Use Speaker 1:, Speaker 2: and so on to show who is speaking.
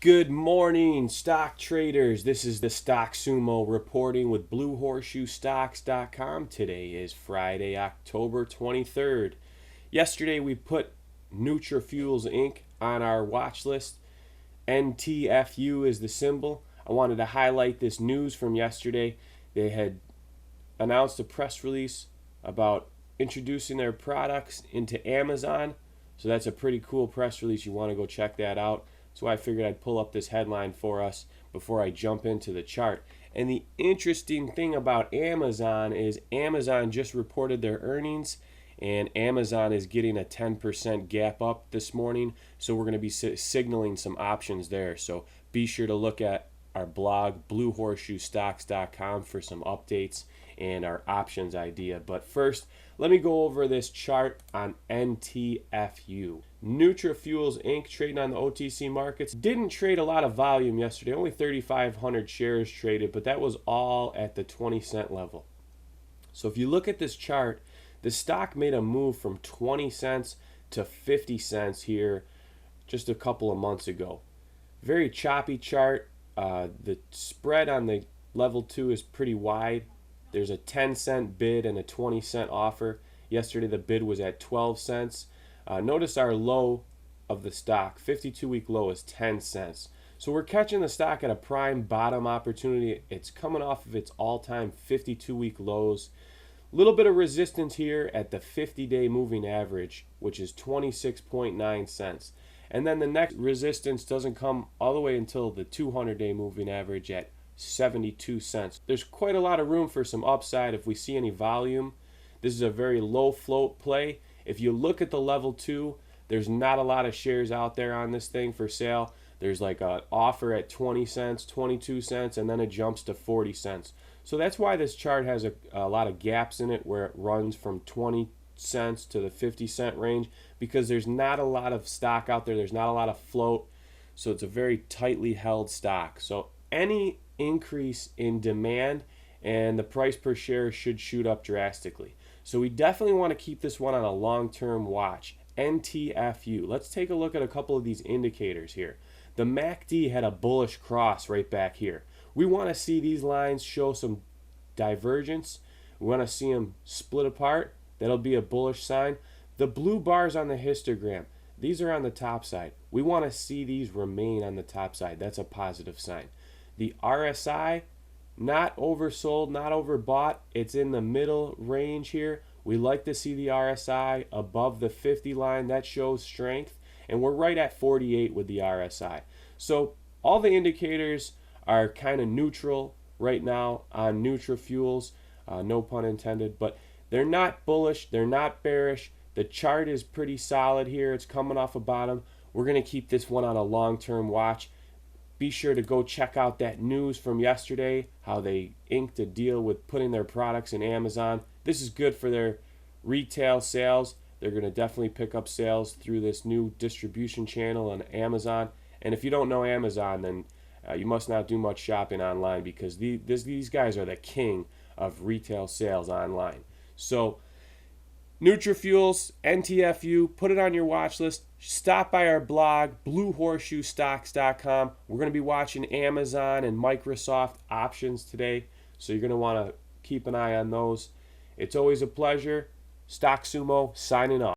Speaker 1: Good morning, stock traders. This is the Stock Sumo reporting with BlueHorseshoeStocks.com. Today is Friday, October 23rd. Yesterday we put NutraFuels Inc. on our watch list. NTFU is the symbol. I wanted to highlight this news from yesterday. They had announced a press release about introducing their products into Amazon. So that's a pretty cool press release. You want to go check that out. So I figured I'd pull up this headline for us before I jump into the chart. And the interesting thing about Amazon is Amazon just reported their earnings, and Amazon is getting a 10% gap up this morning. So we're going to be signaling some options there. So be sure to look at our blog, BlueHorseshoeStocks.com, for some updates and our options idea. But first, let me go over this chart on NTFU. NutraFuels Inc. trading on the OTC markets. Didn't trade a lot of volume yesterday, only 3,500 shares traded, but that was all at the 20-cent level. So if you look at this chart, the stock made a move from 20 cents to 50 cents here just a couple of months ago. Very choppy chart. The spread on the level 2 is pretty wide. There's a 10-cent bid and a 20-cent offer. Yesterday the bid was at 12 cents. Notice our low of the stock, 52-week low, is 10 cents. So we're catching the stock at a prime bottom opportunity. It's coming off of its all-time 52-week lows. A little bit of resistance here at the 50-day moving average, which is 26.9 cents. And then the next resistance doesn't come all the way until the 200-day moving average at 72 cents. There's quite a lot of room for some upside if we see any volume. This is a very low float play. If you look at the level 2, there's not a lot of shares out there on this thing for sale. There's like an offer at 20 cents, 22 cents, and then it jumps to 40 cents. So that's why this chart has a lot of gaps in it, where it runs from 20 cents to the 50-cent range, because there's not a lot of stock out there. There's not a lot of float. So it's a very tightly held stock. So any increase in demand and the price per share should shoot up drastically. So we definitely want to keep this one on a long-term watch. NTFU. Let's take a look at a couple of these indicators here. The MACD had a bullish cross right back here. We want to see these lines show some divergence. We want to see them split apart. That'll be a bullish sign. The blue bars on the histogram, these are on the top side. We want to see these remain on the top side. That's a positive sign. The RSI, not oversold, not overbought. It's in the middle range here. We like to see the RSI above the 50 line. That shows strength. And we're right at 48 with the RSI. So all the indicators are kind of neutral right now on NutraFuels. No pun intended. But they're not bullish. They're not bearish. The chart is pretty solid here. It's coming off a bottom. We're going to keep this one on a long-term watch. Be sure to go check out that news from yesterday, how they inked a deal with putting their products in Amazon. This is good for their retail sales. They're going to definitely pick up sales through this new distribution channel on Amazon. And if you don't know Amazon, then you must not do much shopping online, because these guys are the king of retail sales online. So NutraFuels, NTFU, put it on your watch list. Stop by our blog, BlueHorseshoeStocks.com. We're going to be watching Amazon and Microsoft options today, so you're going to want to keep an eye on those. It's always a pleasure. Stock Sumo signing off.